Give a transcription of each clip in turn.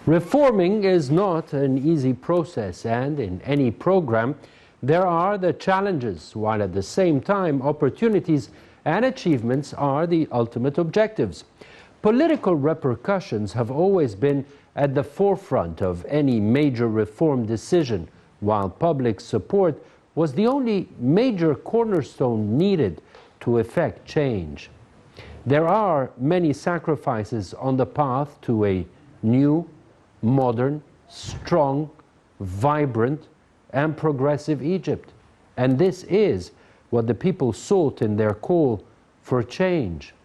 Reforming is not an easy process, and in any program there are the challenges, while at the same time opportunities and achievements are the ultimate objectives. Political repercussions have always been at the forefront of any major reform decision, while public support was the only major cornerstone needed to effect change. There are many sacrifices on the path to a new, modern, strong, vibrant, and progressive Egypt. And this is what the people sought in their call for change.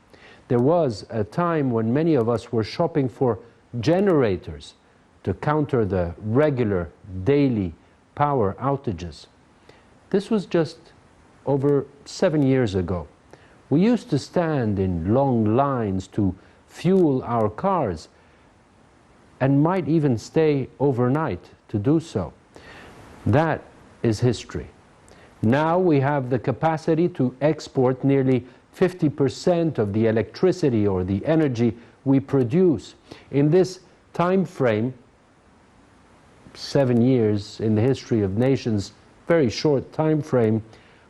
There was a time when many of us were shopping for generators to counter the regular daily power outages. This was just over 7 years ago. We used to stand in long lines to fuel our cars and might even stay overnight to do so. That is history. Now we have the capacity to export nearly 50% of the electricity or the energy we produce. In this time frame, 7 years in the history of nations, very short time frame,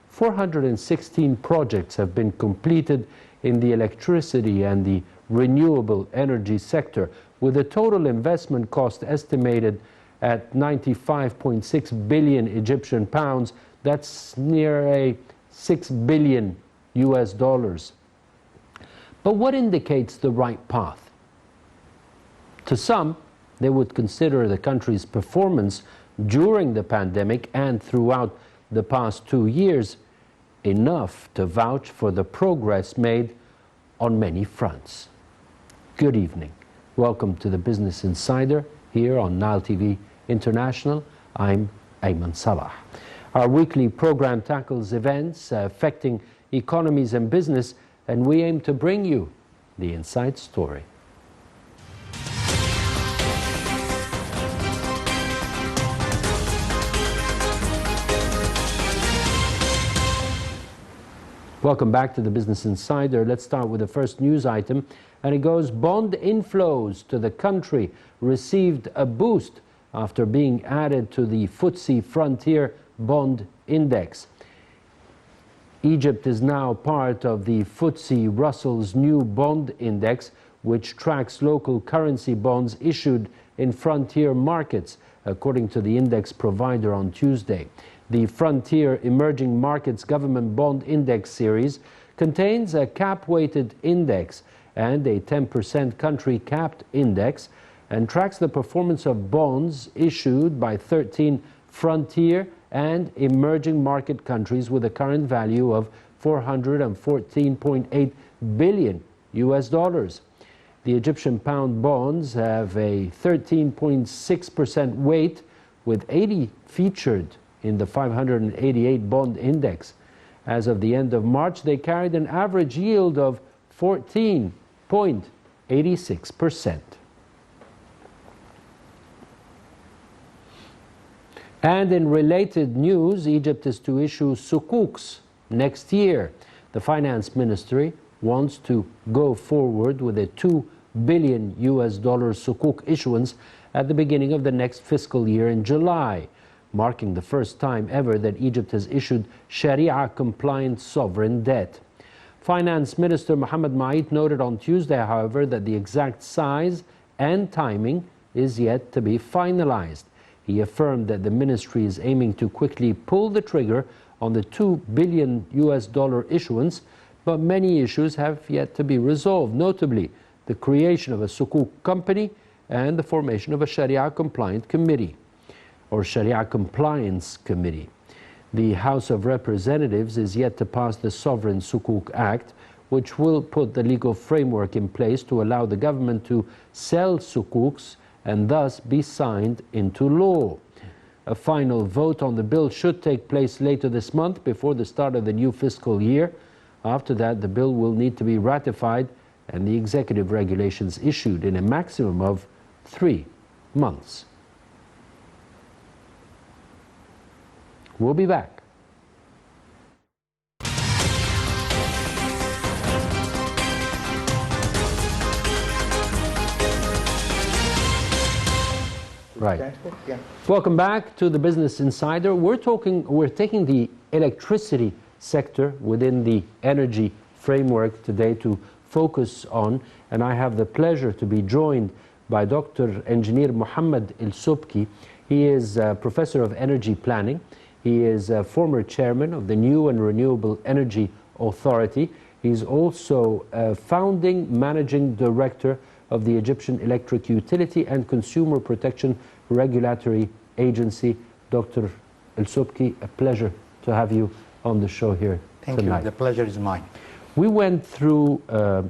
416 projects have been completed in the electricity and the renewable energy sector, with a total investment cost estimated at 95.6 billion Egyptian pounds. That's near a 6 billion US dollars. But what indicates the right path? To some, they would consider the country's performance during the pandemic and throughout the past 2 years enough to vouch for the progress made on many fronts. Good evening. Welcome to the Business Insider here on Nile TV International. I'm Ayman Salah. Our weekly program tackles events affecting economies and business, and we aim to bring you the inside story. Welcome back to the Business Insider. Let's start with the first news item, and it goes: bond inflows to the country received a boost after being added to the FTSE Frontier Bond Index. Egypt is now part of the FTSE Russell's new bond index, which tracks local currency bonds issued in frontier markets, according to the index provider on Tuesday. The Frontier Emerging Markets Government Bond Index series contains a cap-weighted index and a 10% country-capped index, and tracks the performance of bonds issued by 13 frontier and emerging market countries with a current value of 414.8 billion US dollars. The Egyptian pound bonds have a 13.6% weight, with 80 featured in the 588 bond index. As of the end of March, they carried an average yield of 14.86%. And in related news, Egypt is to issue Sukuks next year. The finance ministry wants to go forward with a 2 billion US dollar Sukuk issuance at the beginning of the next fiscal year in July, marking the first time ever that Egypt has issued Sharia-compliant sovereign debt. Finance Minister Mohamed noted on Tuesday, however, that the exact size and timing is yet to be finalized. He affirmed that the ministry is aiming to quickly pull the trigger on the 2 billion US dollar issuance, but many issues have yet to be resolved, notably the creation of a Sukuk company and the formation of a Sharia-compliant committee, or Sharia Compliance Committee. The House of Representatives is yet to pass the Sovereign Sukuk Act, which will put the legal framework in place to allow the government to sell Sukuks and thus be signed into law. A final vote on the bill should take place later this month, before the start of the new fiscal year. After that, the bill will need to be ratified and the executive regulations issued in a maximum of 3 months. We'll be back. Right. transport. Yeah. Welcome back to the Business Insider. We're taking the electricity sector within the energy framework today to focus on, and I have the pleasure to be joined by Dr. Engineer Mohamed Sobki. He is a professor of energy planning. He is a former chairman of the New and Renewable Energy Authority. He's also a founding managing director of the Egyptian Electric Utility and Consumer Protection Regulatory Agency. Dr. Sobki, a pleasure to have you on the show here Thank tonight. you. The pleasure is mine. We went through a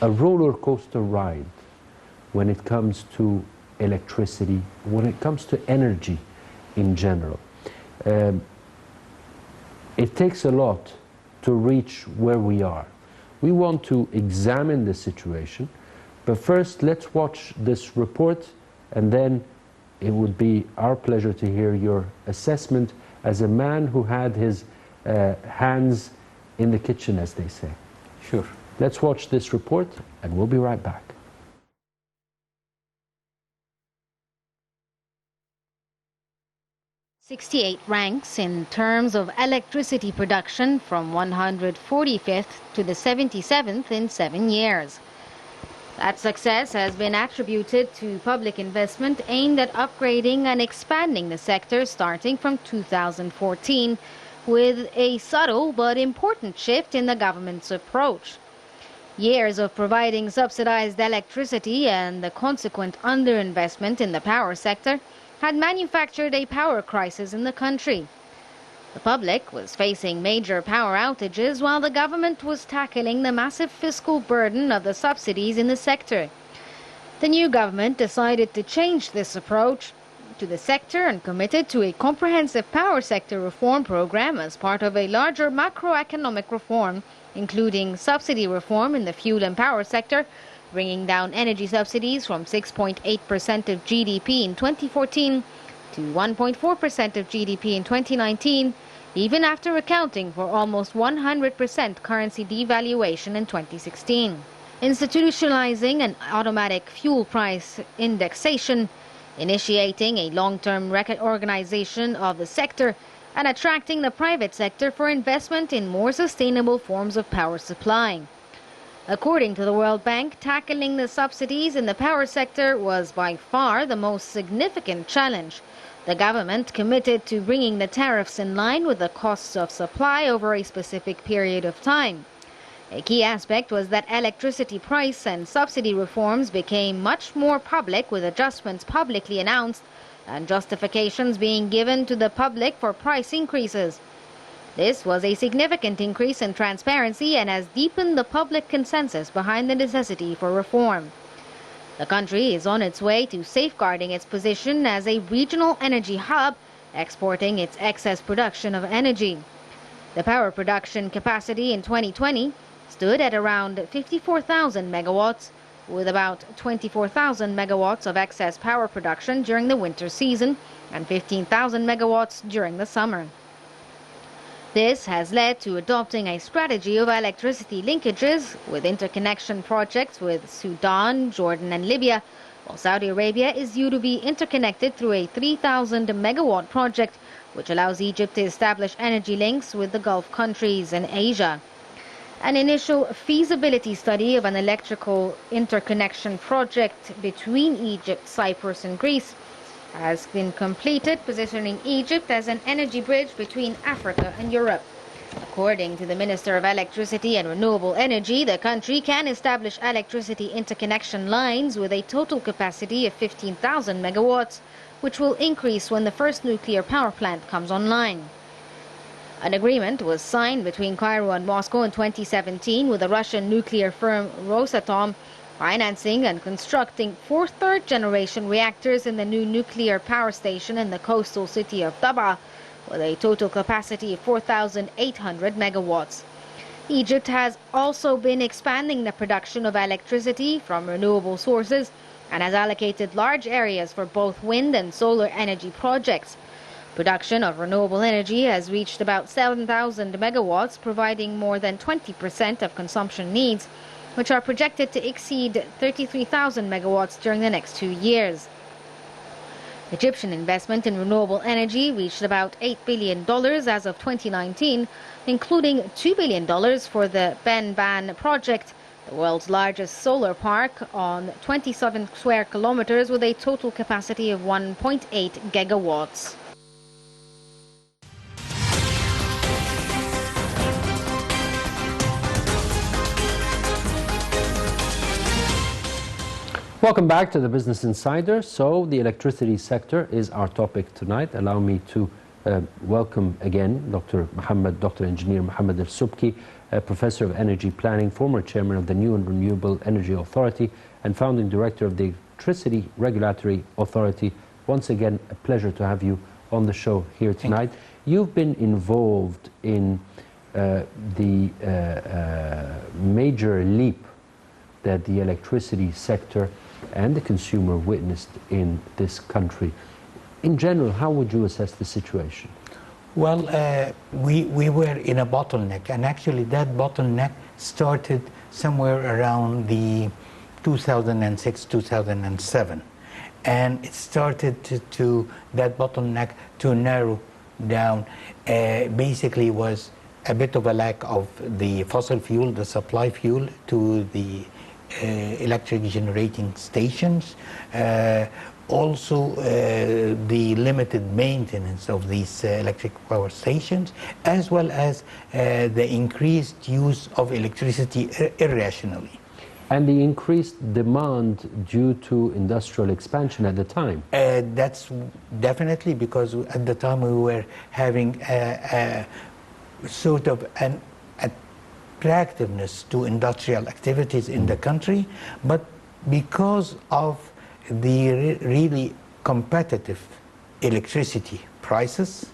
roller coaster ride when it comes to electricity, when it comes to energy in general. It takes a lot to reach where we are. We want to examine the situation, but first let's watch this report, and then it would be our pleasure to hear your assessment as a man who had his hands in the kitchen, as they say. Sure. Let's watch this report, and we'll be right back. '68 ranks in terms of electricity production from 145th to the 77th in 7 years. That success has been attributed to public investment aimed at upgrading and expanding the sector starting from 2014, with a subtle but important shift in the government's approach. Years of providing subsidized electricity and the consequent underinvestment in the power sector had manufactured a power crisis in the country. The public was facing major power outages while the government was tackling the massive fiscal burden of the subsidies in the sector. The new government decided to change this approach to the sector and committed to a comprehensive power sector reform program as part of a larger macroeconomic reform, including subsidy reform in the fuel and power sector, bringing down energy subsidies from 6.8% of GDP in 2014 to 1.4% of GDP in 2019, even after accounting for almost 100% currency devaluation in 2016. Institutionalizing an automatic fuel price indexation, initiating a long-term organization of the sector, and attracting the private sector for investment in more sustainable forms of power supply. According to the World Bank, tackling the subsidies in the power sector was by far the most significant challenge. The government committed to bringing the tariffs in line with the costs of supply over a specific period of time. A key aspect was that electricity price and subsidy reforms became much more public, with adjustments publicly announced and justifications being given to the public for price increases. This was a significant increase in transparency and has deepened the public consensus behind the necessity for reform. The country is on its way to safeguarding its position as a regional energy hub, exporting its excess production of energy. The power production capacity in 2020 stood at around 54,000 megawatts, with about 24,000 megawatts of excess power production during the winter season and 15,000 megawatts during the summer. This has led to adopting a strategy of electricity linkages with interconnection projects with Sudan, Jordan and Libya, while Saudi Arabia is due to be interconnected through a 3,000 megawatt project which allows Egypt to establish energy links with the Gulf countries and Asia. An initial feasibility study of an electrical interconnection project between Egypt, Cyprus and Greece has been completed, positioning Egypt as an energy bridge between Africa and Europe. According to the Minister of Electricity and Renewable Energy, the country can establish electricity interconnection lines with a total capacity of 15,000 megawatts, which will increase when the first nuclear power plant comes online. An agreement was signed between Cairo and Moscow in 2017 with the Russian nuclear firm Rosatom, financing and constructing 4 third-generation reactors in the new nuclear power station in the coastal city of Taba, with a total capacity of 4,800 megawatts. Egypt has also been expanding the production of electricity from renewable sources and has allocated large areas for both wind and solar energy projects. Production of renewable energy has reached about 7,000 megawatts, providing more than 20% of consumption needs, which are projected to exceed 33,000 megawatts during the next 2 years. Egyptian investment in renewable energy reached about $8 billion as of 2019, including $2 billion for the Ben Ban project, the world's largest solar park on 27 square kilometers with a total capacity of 1.8 gigawatts. Welcome back to the Business Insider. So the electricity sector is our topic tonight. Allow me to welcome again Dr. Mohamed, Dr. Engineer Mohamed Sobki, Professor of Energy Planning, former Chairman of the New and Renewable Energy Authority and Founding Director of the Electricity Regulatory Authority. Once again, a pleasure to have you on the show here tonight. You've been involved in the major leap that the electricity sector and the consumer witnessed in this country. In general, how would you assess the situation? Well, we were in a bottleneck, and actually that bottleneck started somewhere around the 2006-2007, and it started that bottleneck to narrow down. Basically was a bit of a lack of the fossil fuel, the supply fuel to the electric generating stations, also the limited maintenance of these electric power stations, as well as the increased use of electricity irrationally. And the increased demand due to industrial expansion at the time. That's definitely because at the time we were having a sort of an attractiveness to industrial activities in the country, but because of the really competitive electricity prices,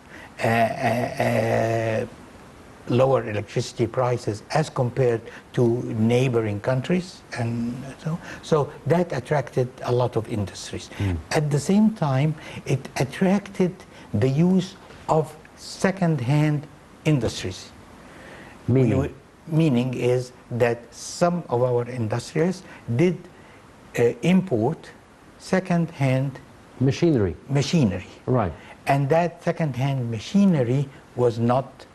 lower electricity prices as compared to neighboring countries, and so that attracted a lot of industries. At the same time, it attracted the use of second-hand industries. Meaning is that some of our industries did import second-hand machinery. Right. And that second-hand machinery was not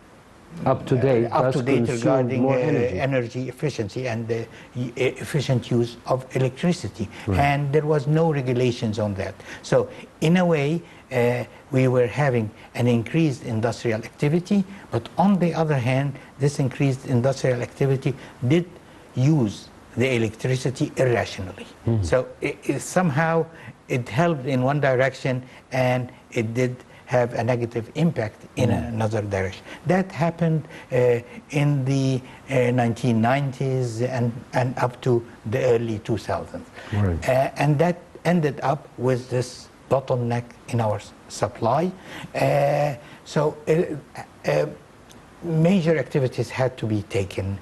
up to date regarding more energy efficiency and the efficient use of electricity. Right. And there was no regulations on that. So in a way, we were having an increased industrial activity, but on the other hand, this increased industrial activity did use the electricity irrationally. So somehow it helped in one direction and it did have a negative impact in another direction. That happened in the 1990s and up to the early 2000s. Right. And that ended up with this bottleneck in our supply. So major activities had to be taken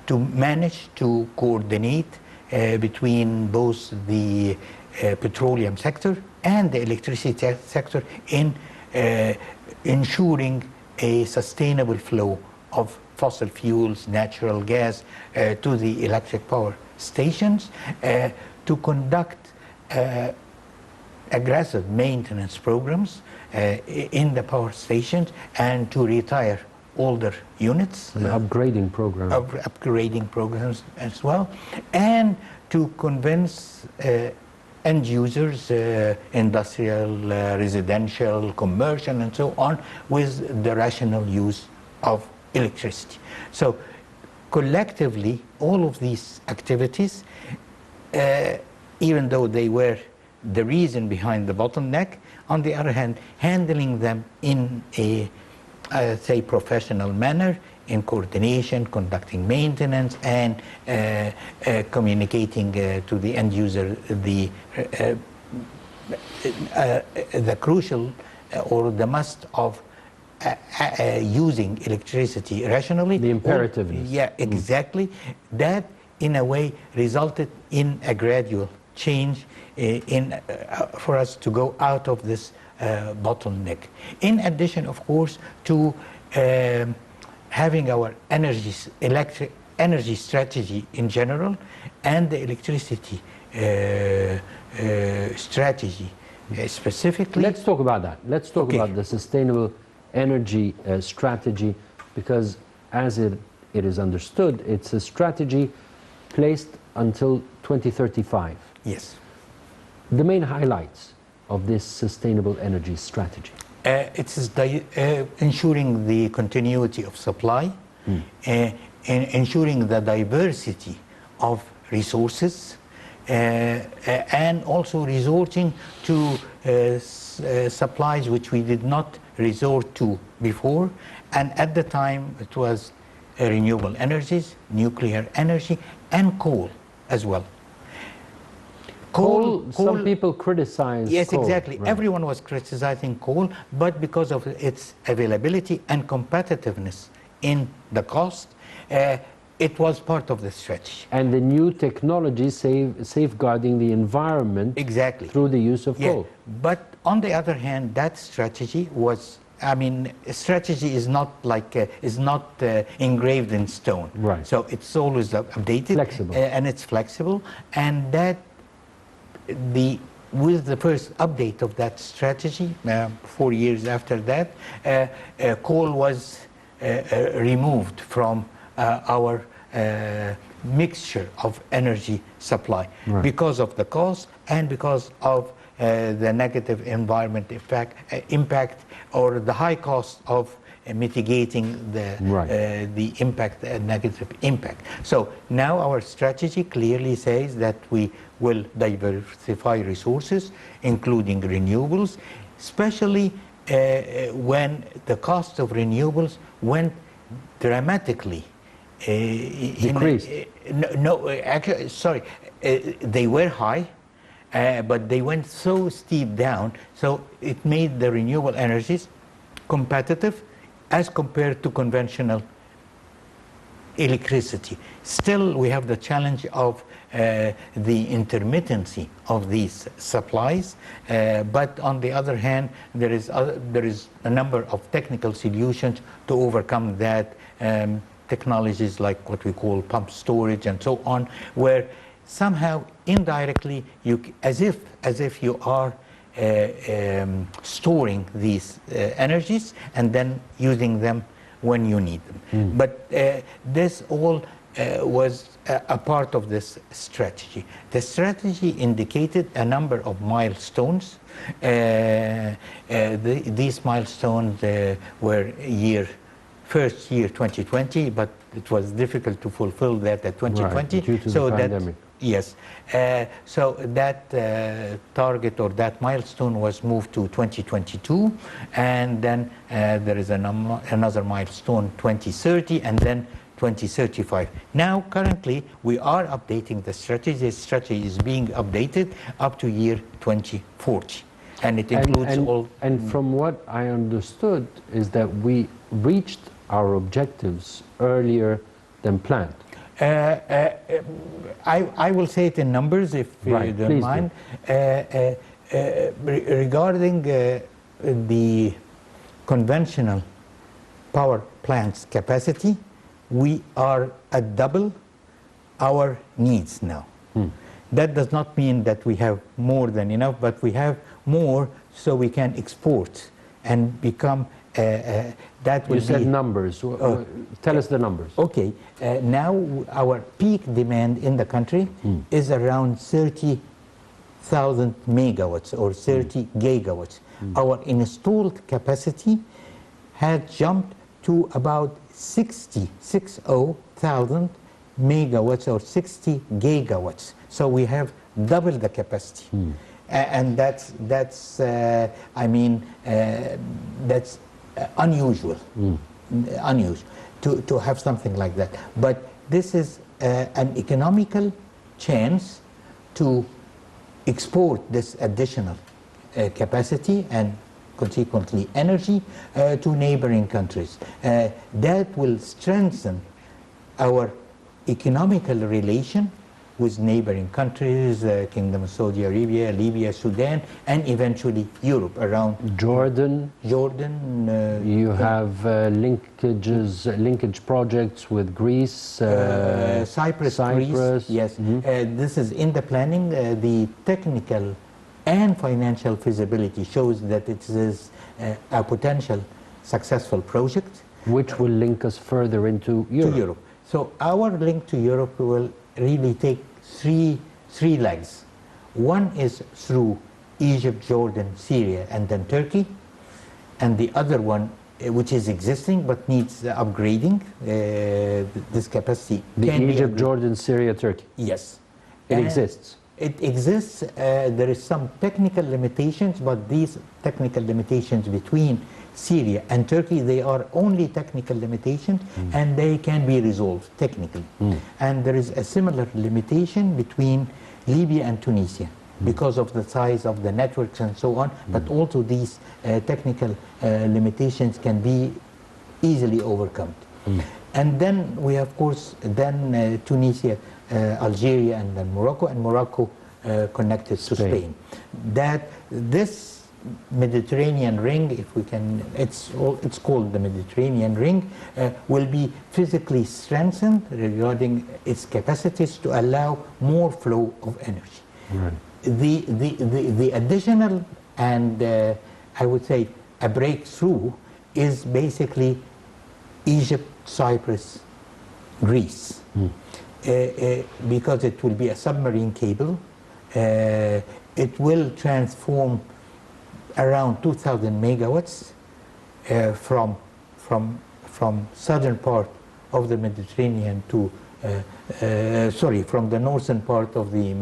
to manage to coordinate between both the petroleum sector and the electricity sector in ensuring a sustainable flow of fossil fuels, natural gas to the electric power stations, to conduct aggressive maintenance programs in the power stations, and to retire older units. Upgrading programs. Upgrading programs as well, and to convince end users, industrial, residential, commercial, and so on, with the rational use of electricity. So collectively, all of these activities, even though they were the reason behind the bottleneck, on the other hand, handling them in a, say, professional manner, in coordination, conducting maintenance, and communicating to the end user the crucial or the must of using electricity rationally. The imperativeness. Yeah, exactly. That, in a way, resulted in a gradual change for us to go out of this bottleneck. In addition, of course, to having our energy strategy in general and the electricity strategy specifically. Let's talk about that. Let's talk about the sustainable energy strategy, because as it is understood, it's a strategy placed until 2035. Yes. The main highlights of this sustainable energy strategy? It is ensuring the continuity of supply, and ensuring the diversity of resources, and also resorting to supplies which we did not resort to before. And at the time it was renewable energies, nuclear energy, and coal as well. Coal, some people criticize yes, coal. exactly. Right. Everyone was criticizing coal, but because of its availability and competitiveness in the cost, it was part of the strategy. And the new technology safeguarding the environment Exactly. through the use of coal. But on the other hand, that strategy was, I mean, strategy is not like engraved in stone. Right. So it's always updated, Flexible. And it's flexible, and that with the first update of that strategy, 4 years after that, coal was removed from our mixture of energy supply, right, because of the cost and because of the negative environment impact, or the high cost of mitigating the impact, negative impact. So now our strategy clearly says that we will diversify resources, including renewables, especially when the cost of renewables went dramatically. Decreased. Actually, sorry, they were high, but they went so steep down, so it made the renewable energies competitive as compared to conventional electricity. Still, we have the challenge of the intermittency of these supplies, but on the other hand, there is a number of technical solutions to overcome that, technologies like what we call pump storage and so on, where somehow indirectly, as if you are storing these energies and then using them when you need them. But this all was a part of this strategy. The strategy indicated a number of milestones. These milestones were first year 2020, but it was difficult to fulfill that at 2020. Right, due to so the pandemic. Yes. So that target or that milestone was moved to 2022, and then there is another milestone, 2030, and then 2035. Now, currently, we are updating the strategy. The strategy is being updated up to year 2040. And it includes all... And from what I understood is that we reached our objectives earlier than planned. I will say it in numbers, if you don't mind. Regarding the conventional power plants capacity, we are at double our needs now. That does not mean that we have more than enough, but we have more so we can export and become that will You said numbers. Tell us the numbers. Okay. Now our peak demand in the country is around 30,000 megawatts or 30 gigawatts. Our installed capacity had jumped to about 60,000 megawatts or 60 gigawatts. So we have doubled the capacity. And that's unusual, unusual to have something like that. But this is an economical chance to export this additional capacity and consequently energy to neighboring countries. That will strengthen our economical relation with neighboring countries, Kingdom of Saudi Arabia, Libya, Sudan, and eventually Europe around Jordan. You have linkage projects with Greece, Cyprus, Greece. Yes, this is in the planning. The technical and financial feasibility shows that it is a potential successful project. Which will link us further into Europe. So our link to Europe will really take three legs. One is through Egypt, Jordan, Syria, and then Turkey. And the other one, which is existing but needs upgrading, this capacity. Egypt, Jordan, Syria, Turkey. Yes. It exists. It exists. There is some technical limitations, but these technical limitations between Syria and Turkey, they are only technical limitations, and they can be resolved technically. And there is a similar limitation between Libya and Tunisia because of the size of the networks and so on, but also these technical limitations can be easily overcome. And then we, of course, Tunisia, Algeria, and then Morocco connected to Spain. That this Mediterranean ring, if we can, it's called the Mediterranean ring, will be physically strengthened regarding its capacities to allow more flow of energy. Right. The additional and I would say a breakthrough is basically Egypt, Cyprus, Greece, because it will be a submarine cable. It will transform around 2,000 megawatts from southern part of the Mediterranean to from the northern part of the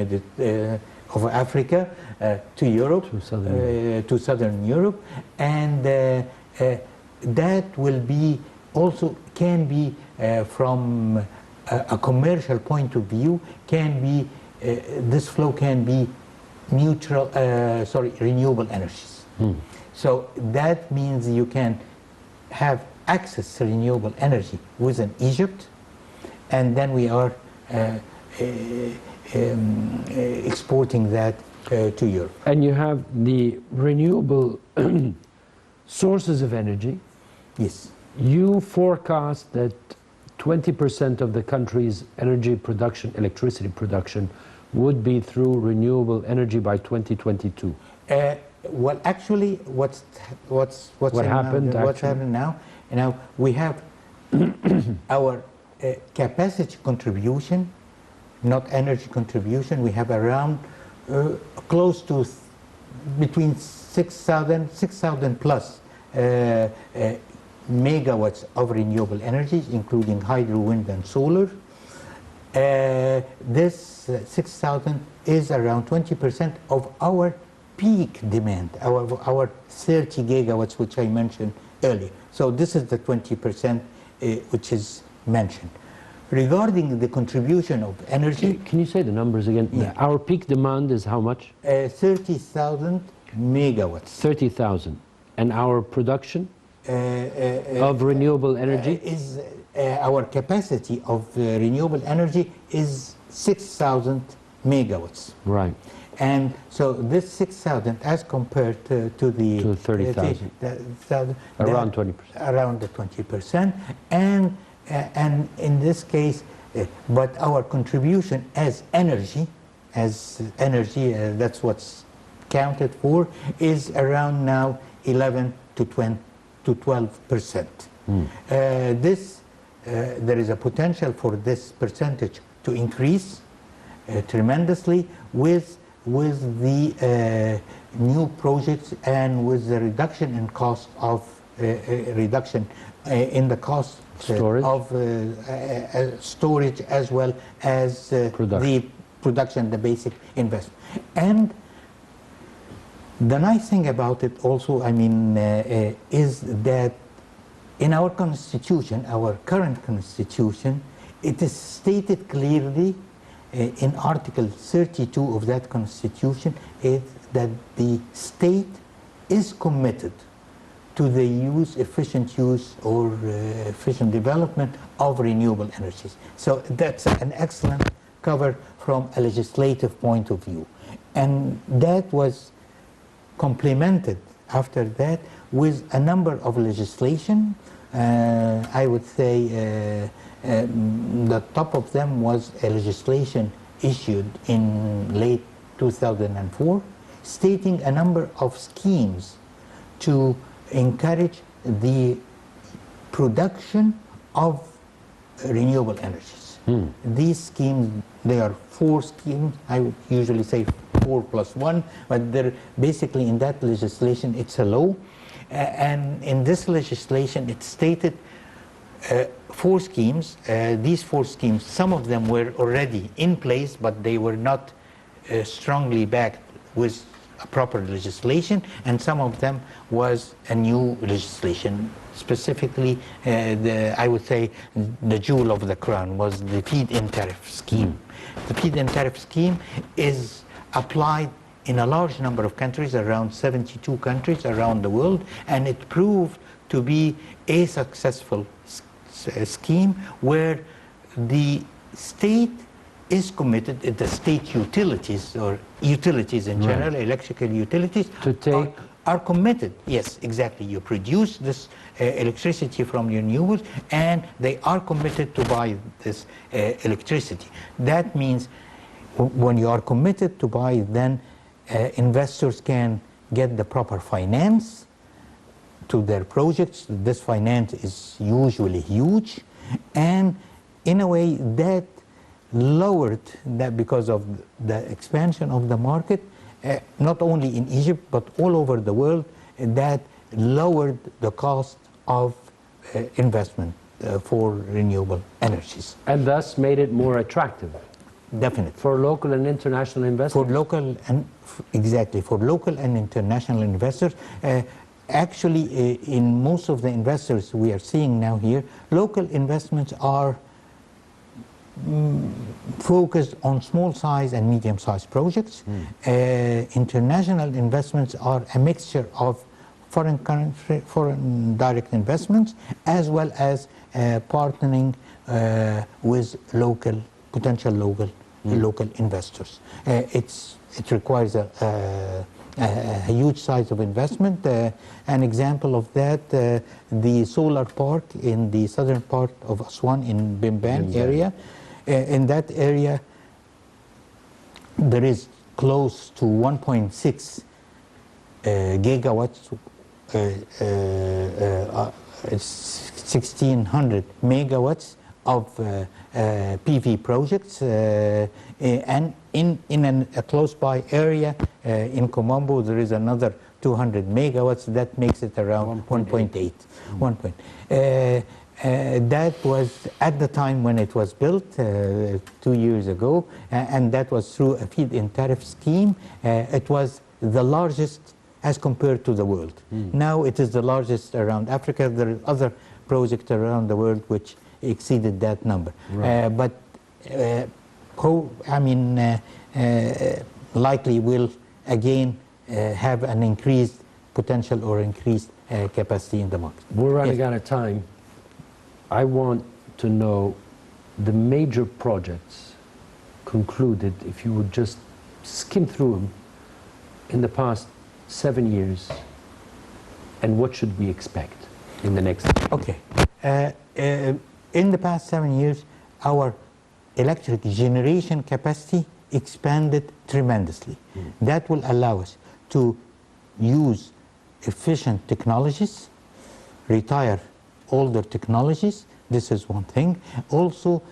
of Africa to Europe, to southern Europe, and that will be also can be from a commercial point of view can be this flow can be renewable energies. So that means you can have access to renewable energy within Egypt, and then we are exporting that to Europe. And you have the renewable sources of energy. Yes. You forecast that 20% of the country's energy production, electricity production, would be through renewable energy by 2022. Well, actually, what's happened now? Now we have our capacity contribution, not energy contribution. We have around close to between 6,000 plus megawatts of renewable energies, including hydro, wind, and solar. This 6,000 is around 20% of our peak demand, our 30 gigawatts, which I mentioned earlier. So this is the 20% which is mentioned. Regarding the contribution of energy... Can you say the numbers again? Yeah. Our peak demand is how much? 30,000 megawatts. 30,000. And our production of renewable energy? Our capacity of renewable energy is 6,000 megawatts. Right. And so this 6,000 as compared to the... To 30,000. Around 20%. Around the 20%. And in this case, but our contribution as energy, that's what's counted for, is around now 11 to 12%. There is a potential for this percentage to increase tremendously with the new projects and with the reduction in cost of reduction in the cost of storage as well as the production, the basic investment. And the nice thing about it also, I mean, is that in our constitution, our current constitution, it is stated clearly in Article 32 of that constitution is that the state is committed to the efficient use or efficient development of renewable energies. So that's an excellent cover from a legislative point of view. And that was complemented after that with a number of legislation. I would say the top of them was a legislation issued in late 2004 stating a number of schemes to encourage the production of renewable energies. These schemes, they are 4 schemes. I would usually say 4+1, but they're basically in that legislation, it's a law. And in this legislation, it stated 4 schemes. These 4 schemes, some of them were already in place, but they were not strongly backed with a proper legislation, and some of them was a new legislation. Specifically, I would say the jewel of the crown was the Feedin Tariff scheme. The Feedin Tariff scheme is applied in a large number of countries, around 72 countries around the world, and it proved to be a successful scheme where the state is committed, the state utilities or utilities in general, electrical utilities, to take are committed. Yes, exactly. You produce this electricity from renewables, and they are committed to buy this electricity. That means when you are committed to buy, then investors can get the proper finance to their projects. This finance is usually huge, and in a way that lowered that, because of the expansion of the market, not only in Egypt but all over the world, that lowered the cost of investment for renewable energies. And thus made it more attractive. Definitely. For local and international investors? For local and, exactly, for local and international investors. Actually, in most of the investors we are seeing now here, local investments are focused on small size and medium sized projects. International investments are a mixture of foreign direct investments as well as partnering with potential local investors. It requires a huge size of investment. An example of that, the solar park in the southern part of Aswan in Bimban area. In that area, there is close to 1.6 gigawatts, 1,600 megawatts of PV projects, and in a close-by area in Komombo, there is another 200 megawatts. That makes it around 1.8. That was at the time when it was built 2 years ago, and that was through a feed-in tariff scheme. It was the largest as compared to the world. Now it is the largest around Africa. There are other projects around the world which exceeded that number. But likely will again have an increased potential or increased capacity in the market. We're running out of time. I want to know the major projects concluded, if you would just skim through them, in the past 7 years, and what should we expect in the next? Okay. In the past 7 years, our electric generation capacity expanded tremendously. That will allow us to use efficient technologies, retire older technologies. This is one thing. Also,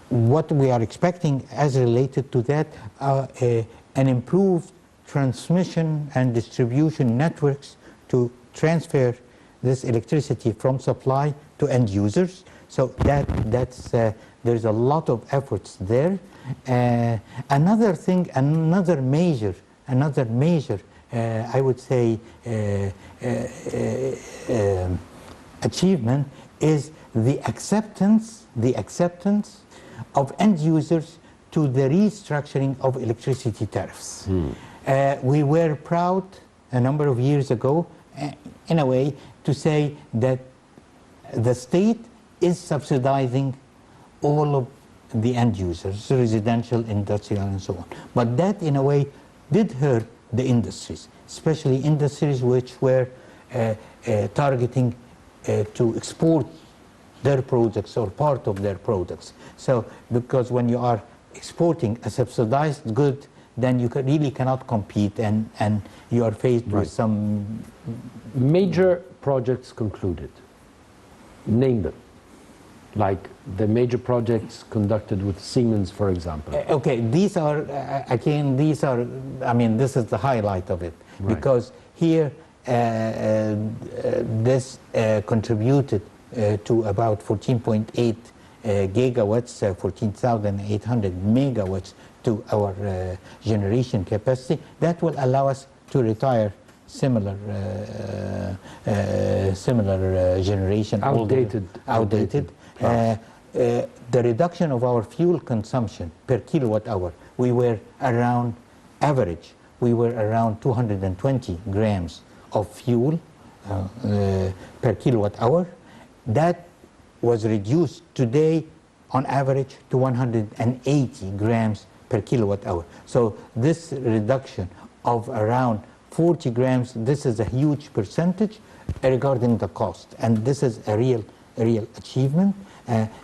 what we are expecting as related to that, an improved transmission and distribution networks to transfer this electricity from supply to end users. So there's a lot of efforts there. Another thing, another major, I would say, achievement is the acceptance of end users to the restructuring of electricity tariffs. We were proud a number of years ago, in a way, to say that the state is subsidizing all of the end users, residential, industrial, and so on. But that, in a way, did hurt the industries, especially industries which were targeting to export their products or part of their products. So, because when you are exporting a subsidized good, then you really cannot compete, and you are faced with some... Major projects concluded. Name them. Like the major projects conducted with Siemens, for example. Okay, these are, again, these are, I mean, this is the highlight of it. Right. Because here, this contributed to about 14.8 gigawatts, 14,800 megawatts to our generation capacity. That will allow us to retire similar generation. Outdated. The reduction of our fuel consumption per kilowatt hour, we were around average. We were around 220 grams of fuel per kilowatt hour. That was reduced today on average to 180 grams per kilowatt hour. So this reduction of around 40 grams, this is a huge percentage regarding the cost. And this is a real achievement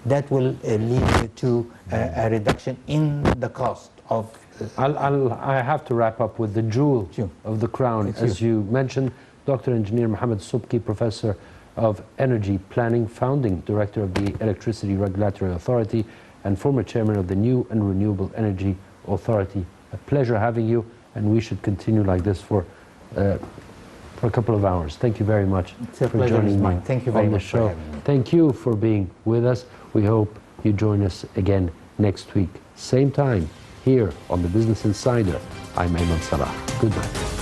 that will lead to a reduction in the cost of... I have to wrap up with the jewel of the crown. As you mentioned, Dr. Engineer Mohamed Sobki, Professor of Energy Planning, Founding Director of the Electricity Regulatory Authority, and former Chairman of the New and Renewable Energy Authority. A pleasure having you, and we should continue like this for a couple of hours. Thank you very much for joining me Thank you very on the much show. for having me. Thank you for being with us. We hope you join us again next week, same time, here on the Business Insider. I'm Ayman Salah. Good night.